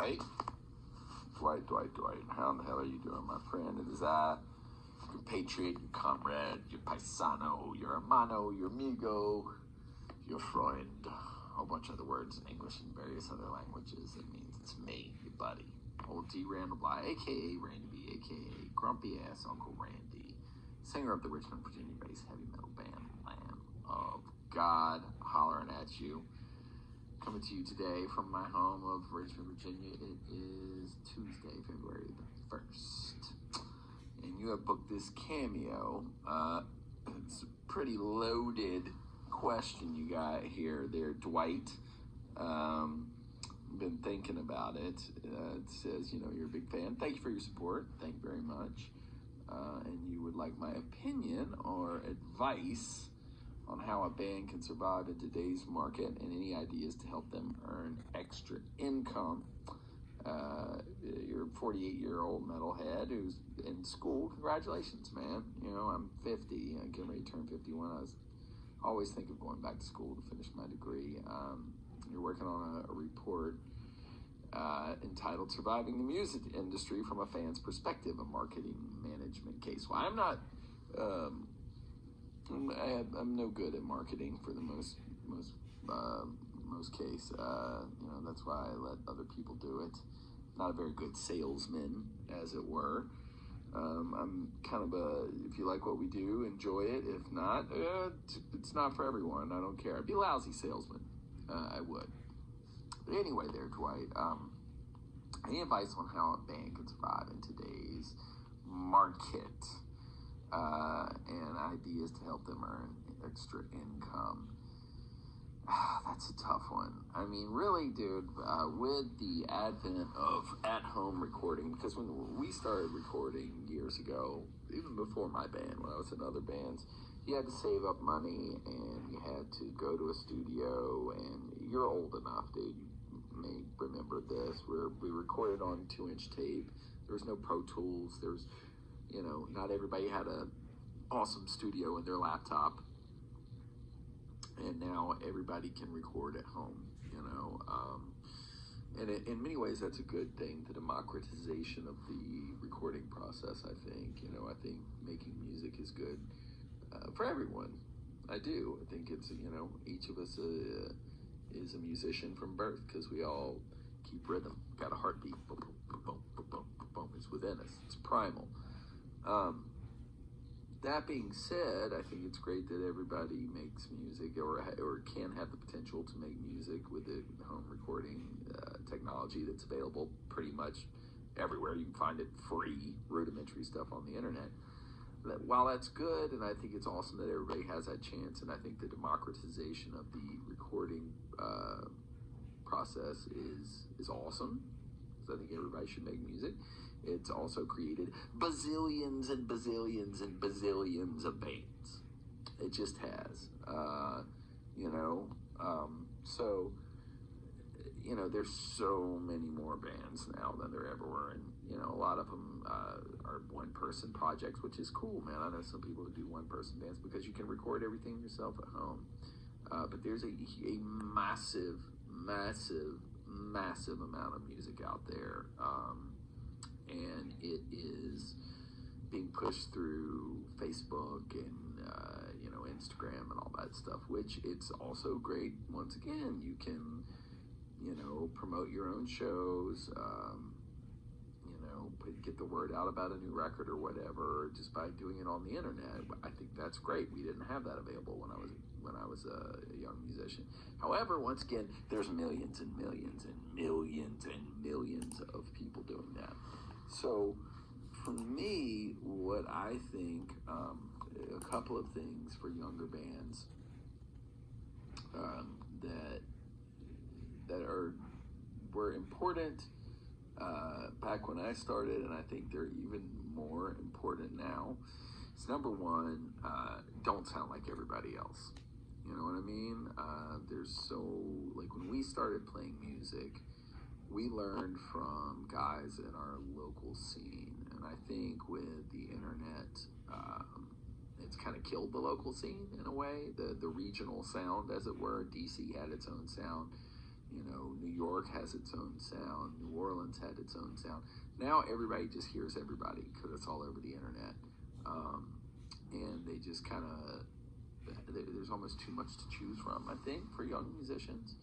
Dwight. Dwight. How in the hell are you doing, my friend? It is I, your patriot, your comrade, your paisano, your hermano, your amigo, your friend. A whole bunch of other words in English and various other languages. It means it's me, your buddy. Old G. Randall Blythe, a.k.a. Randy B., a.k.a. Grumpy-Ass Uncle Randy, singer of the Richmond, Virginia-based heavy metal band Lamb of God, hollering at you. Coming to you today from my home of Richmond, Virginia. It is Tuesday, February the 1st. And you have booked this Cameo. It's a pretty loaded question you got here there, Dwight. Been thinking about it. It says, you're a big fan. Thank you for your support. Thank you very much. And you would like my opinion or advice on how a band can survive in today's market and any ideas to help them earn extra income. You're a 48-year-old metalhead who's in school. Congratulations, man. I'm 50. I'm getting ready to turn 51. I always think of going back to school to finish my degree. You're working on a report entitled Surviving the Music Industry from a Fan's Perspective, a Marketing Management Case. Well, I'm not... I'm no good at marketing for the most case. That's why I let other people do it. Not a very good salesman, as it were. I'm kind of if you like what we do, enjoy it. If not, it's not for everyone. I don't care. I'd be a lousy salesman. I would. But anyway there, Dwight, any advice on how a band can survive in today's market? And ideas to help them earn extra income. That's a tough one. I mean, really, dude, with the advent of at-home recording, because when we started recording years ago, even before my band, when I was in other bands, you had to save up money and you had to go to a studio, and you're old enough, dude, you may remember this, where we recorded on 2-inch tape. There was no Pro Tools. There's not everybody had a awesome studio in their laptop, and now everybody can record at home, and in many ways that's a good thing, the democratization of the recording process. I think making music is good for everyone. I do. I think it's, each of us is a musician from birth, because we all keep rhythm, got a heartbeat, boom, boom, boom, boom, boom, boom, boom. It's within us. It's primal. That being said, I think it's great that everybody makes music or can have the potential to make music with the home recording technology that's available pretty much everywhere. You can find it free, rudimentary stuff on the internet. While that's good, and I think it's awesome that everybody has that chance, and I think the democratization of the recording process is awesome, because I think everybody should make music. It's also created bazillions and bazillions and bazillions of bands. It just has, so, there's so many more bands now than there ever were. And, a lot of them are one-person projects, which is cool, man. I know some people who do one-person bands because you can record everything yourself at home. But there's a massive amount of music out there. And it is being pushed through Facebook and, Instagram and all that stuff, which it's also great. Once again, you can, promote your own shows, get the word out about a new record or whatever, just by doing it on the internet. I think that's great. We didn't have that available when I was a young musician. However, once again, there's millions and millions and millions and millions of people doing that. So, for me, what I think, a couple of things for younger bands that were important back when I started, and I think they're even more important now. Is number one, don't sound like everybody else. You know what I mean? When we started playing music, we learned from guys in our local scene, and I think with the internet, it's kind of killed the local scene in a way, the regional sound, as it were. DC had its own sound. New York has its own sound. New Orleans had its own sound. Now everybody just hears everybody because it's all over the internet. And they just kind of, there's almost too much to choose from, I think, for young musicians.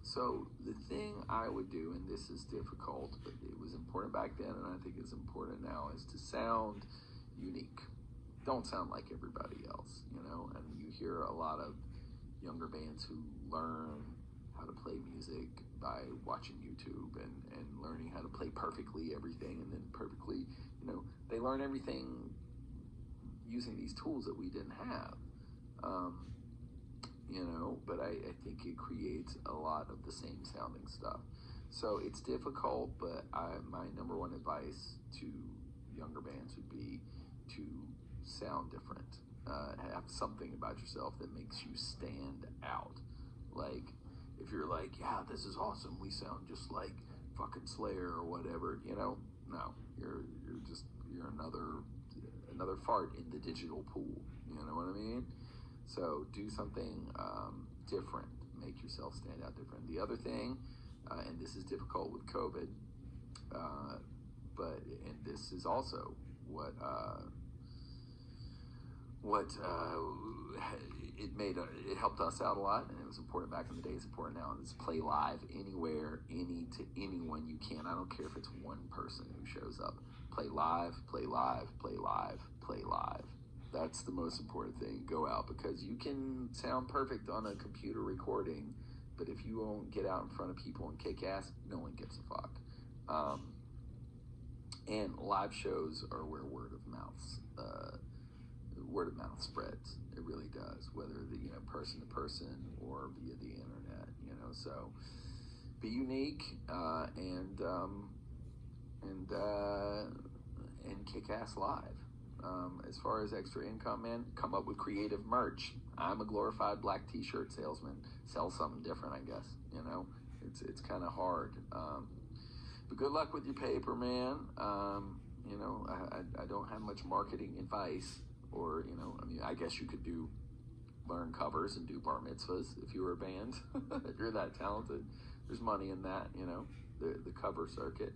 So the thing I would do, and this is difficult, but it was important back then, and I think it's important now, is to sound unique. Don't sound like everybody else, and you hear a lot of younger bands who learn how to play music by watching YouTube and learning how to play perfectly everything, and then perfectly, they learn everything using these tools that we didn't have. But I think it creates a lot of the same sounding stuff. So it's difficult, but my number one advice to younger bands would be to sound different. Have something about yourself that makes you stand out. Like, if you're like, yeah, this is awesome, we sound just like fucking Slayer or whatever, no, you're another fart in the digital pool. You know what I mean? So do something different. Make yourself stand out different. The other thing, and this is difficult with COVID, and this is also what it helped us out a lot, and it was important back in the day. It's important now. Is play live anywhere, to anyone you can. I don't care if it's one person who shows up. Play live, play live, play live, play live. That's the most important thing. Go out, because you can sound perfect on a computer recording, but if you won't get out in front of people and kick ass, no one gives a fuck. And live shows are where word of mouth spreads. It really does, whether person to person or via the internet. So be unique and kick ass live. As far as extra income, man, come up with creative merch. I'm a glorified black t-shirt salesman. Sell something different, I guess. It's kind of hard. But good luck with your paper, man. I don't have much marketing advice, or I guess you could learn covers and do bar mitzvahs if you were a band. If you're that talented, there's money in that. The cover circuit.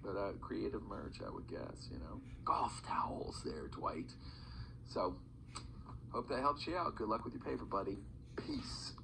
But creative merch, I would guess, golf towels there, Dwight. So, hope that helps you out. Good luck with your paper, buddy. Peace.